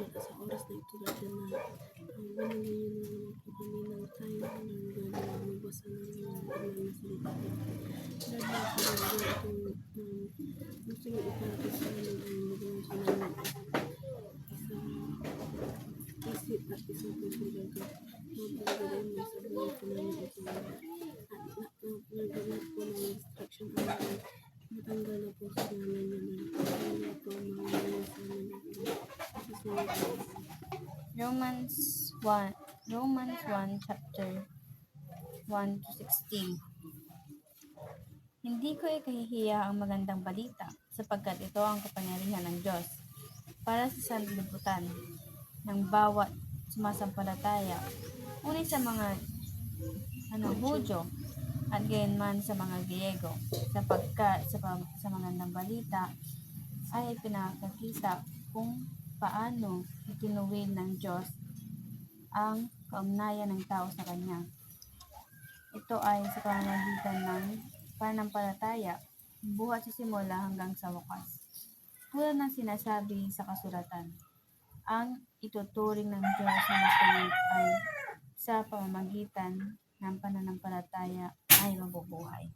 sa oras na ito natin na binigyan niyo naman po kami ng time na magbasa ng mga banal na salita niyo. Dahil po itong gusto niyo iparating sa amin ay maging sa namin isip at isang puso gaga. Magpagagaling mo sa buhay po namin ito. At nagagat po ng instruction namin. Matanggal na po sa namin naman. Kaya po ang mga namin sa namin ito. Romans 1 chapter 1 to 16. Hindi ko ikahihiya ang magandang balita, sapagkat ito ang kapangyarihan ng Diyos para sa sanlibutan ng bawat sumasampalataya, unay sa mga Hudyo at gayunman sa mga Griego, sapagkat sa magandang balita ay pinakakita kung paano itinuwid ng Diyos ang kaugnayan ng tao sa Kanya. Ito ay sa pamamagitan ng pananampalataya, buhat sa simula hanggang sa wakas. Tulad ng sinasabi sa kasulatan, ang ituturing ng Diyos na makinig ay sa pamamagitan ng pananampalataya ay mabubuhay.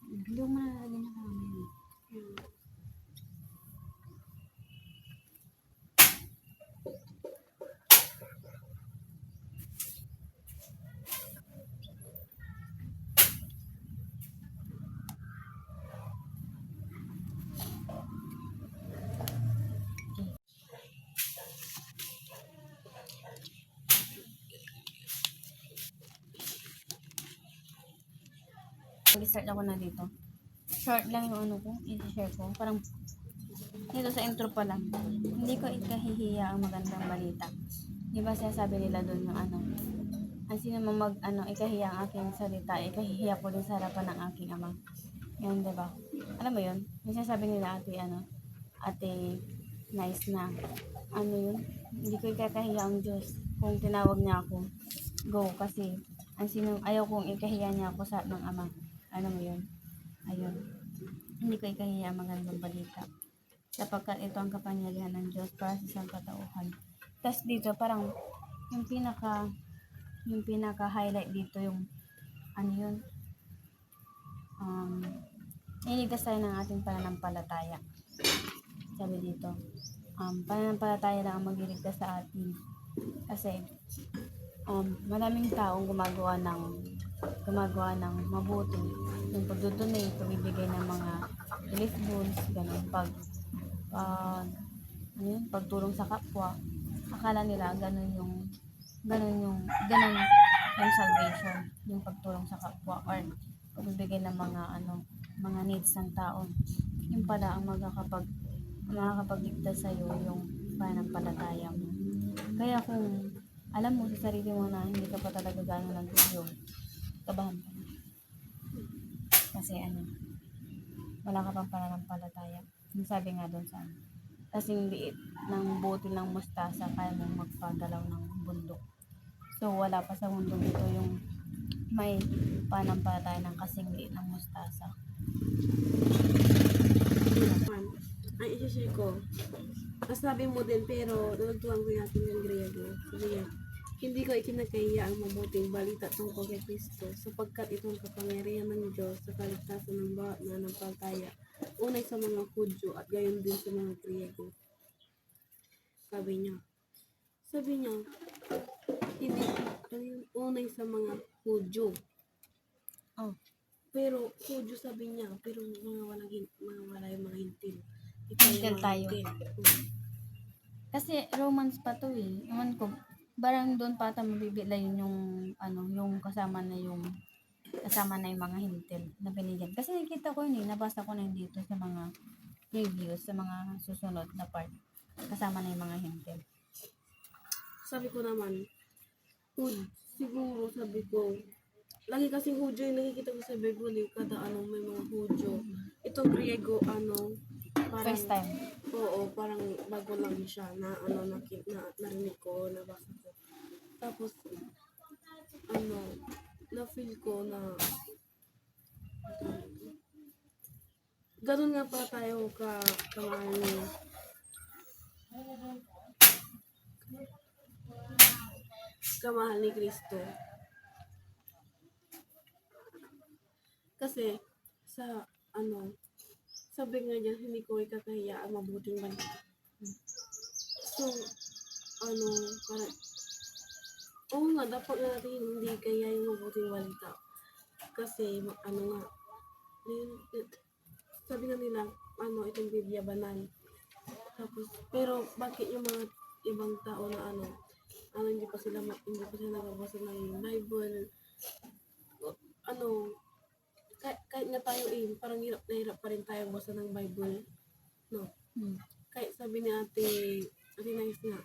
Hindi mo nalalagyan niya kami. Mag-start ako na dito. Short lang yung ko, i-share ko. Parang dito sa intro pa lang. Hindi ko ikahihiya ang magandang balita. Di ba sinasabi nila doon yung ang sino man ikahiya ang aking salita, ikahihiya ko din sa harapan ng aking ama. Yan, di ba? Alam mo yun? Yung sinasabi nila ate nice na. Yun? Hindi ko ikahiya ang Diyos. Kung tinawag niya ako, go. Kasi ayaw kong ikahiya niya ako sa ng ama. Alam mo yun? Ayun. Hindi ko ikahiya ang magandang balita. Sapagkat ito ang kapangyarihan ng Diyos para sa isang katauhan. Tapos dito, parang yung pinaka-highlight dito yung iniligtas tayo ng ating pananampalataya. Sabi dito, pananampalataya lang ang magliligtas sa atin. Kasi, maraming taong gumagawa ng mabuti, yung pagdodonate, pagbibigay ng mga relief goods, ganun, pagtulong sa kapwa. Akala nila ganun yung salvation, yung pagtulong sa kapwa or pagbibigay ng mga needs ng tao. Yung pala ang makakapagligtas sa iyo yung pananampalataya mo. Kaya kung alam mo sa sarili mo na hindi ka pa talaga gano'n nag-grow, kabahan ka na. Kasi wala ka pang pananampalataya. Yung sabi nga doon sa kasing liit ng butil ng mustasa, kaya mong magpagalaw ng bundok. So wala pa sa mundong ito yung may pananampalataya ng kasing liit ng mustasa. Ay, isi-share ko. Sabi mo din, pero nagtuwang ko natin yung Griego. Sabi niya, hindi ko ikinakahiya ang mabuting balita tungkol kay Kristo, sapagkat itong kapangyarihan ng Diyos sa kaligtasan ng bawat nananampalataya, unay sa mga Hudyo at gayon din sa mga Griego. Sabi niya, hindi unay sa mga Hudyo. Pero Hudyo sabi niya, pero mga wala yung mga hintil. Hintil tayo. Kasi Romans pa to eh. Ewan ko, barang doon pa ata mabibigla yun yung kasama na yung mga hintil na binigyan. Kasi nakita ko yun nabasa ko na yun dito sa mga reviews, sa mga susunod na part. Kasama na yung mga hintil. Sabi ko naman, siguro sabi ko, lagi kasing Hudyo yung nakikita ko sa Bible, kada may mga Hudyo. itong Griego, parang, First time. oo, parang bago lang siya na, narinig ko, nabasa ko. Tapos, na-feel ko na, ganun nga pala tayo kamahal ni Kristo. Kasi, sabi nga niya, hindi ko ikakahiya ang mabuting balita. So, parang, oo nga, dapat natin hindi kaya yung mabuting balita. Kasi, sabi nga nila, itong Biblia banal. Tapos, pero bakit yung mga ibang tao na hindi pa sila nakabasa ng Bible, kahit nga tayo parang hirap na hirap pa rin tayo basa ng Bible, no? Kahit sabi ni Ate Nice nga,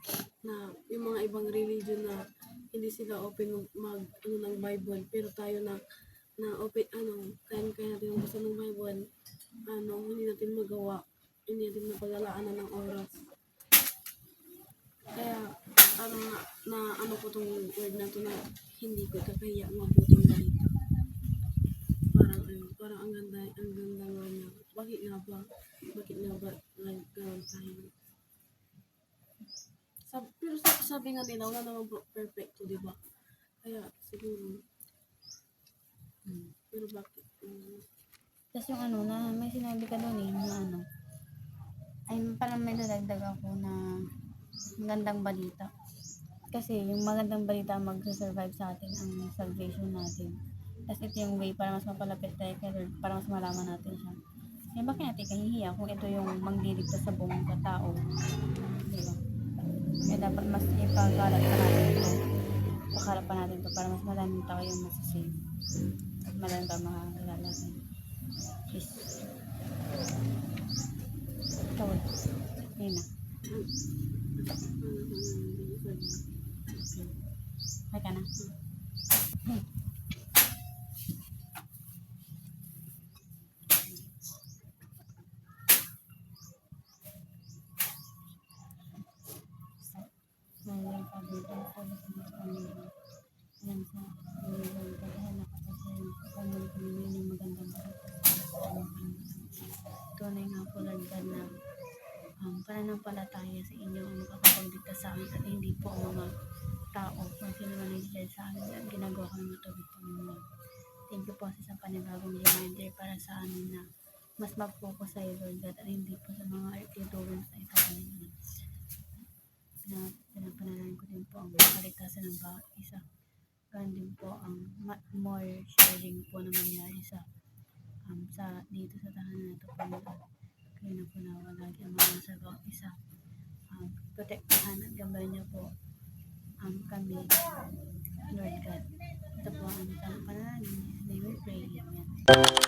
na yung mga ibang religion na hindi sila open ng Bible, pero tayo na open, kaya natin basa ng Bible, hindi natin magawa, hindi natin mapaglalaanan ng oras. Kaya, ko tong word na to na hindi ko ikakahiya ang mabuting balita. Parang ang ganda nga niya. Bakit nga ba ganun tayo? Pero sabi nga nila, wala namang perfecto, di ba? Kaya, siguro, pero bakit? Tapos yung na may sinabi ka doon na ay parang may dadagdag ako na magandang balita. Kasi yung magandang balita ang magsasurvive sa atin ang salvation natin. Tapos ito yung way para mas mapalapit tayo kay Lord, para mas malaman natin siya. Eh bakit natin kahihiya kung ito yung magdiligtas sa buong katao? Diba? Kaya dapat mas ipagalat pa natin ito. Pakarap pa natin ito para mas maraming tao yung masasave. At maraming pa makakilala tayo. Peace. Ikaw eh. Yun na. Okay ka na? Maraming pagdito ko sa mga pamilya. Alam sa pamilya, dahil nakapasaya ng pamilya ko naman yung magandang balita sa pamilya. Tunay nga po Lord God na pananampalataya sa inyo ang makakapagligtas sa amin at hindi po ang mga tao kung sino man nagsisid sa amin at ginagawa ko ng matubig Panginoon. Thank you po sa isang panibagong reminder para sa amin na mas mag-focus sa iyo Lord God at hindi po sa mga earthly doings na ito Panginoon. Pinapanalangin ko din po ang kaligtasan ng bawat isa. Ganun din po ang more sharing po na mangyari sa dito sa tahanan na ito Panginoon. Kaya na po nawalagi ang mga sa bawat isa. Protektahan at gabayan niyo po kami, Lord God. Ito po ang panalangin. May we pray. Amen.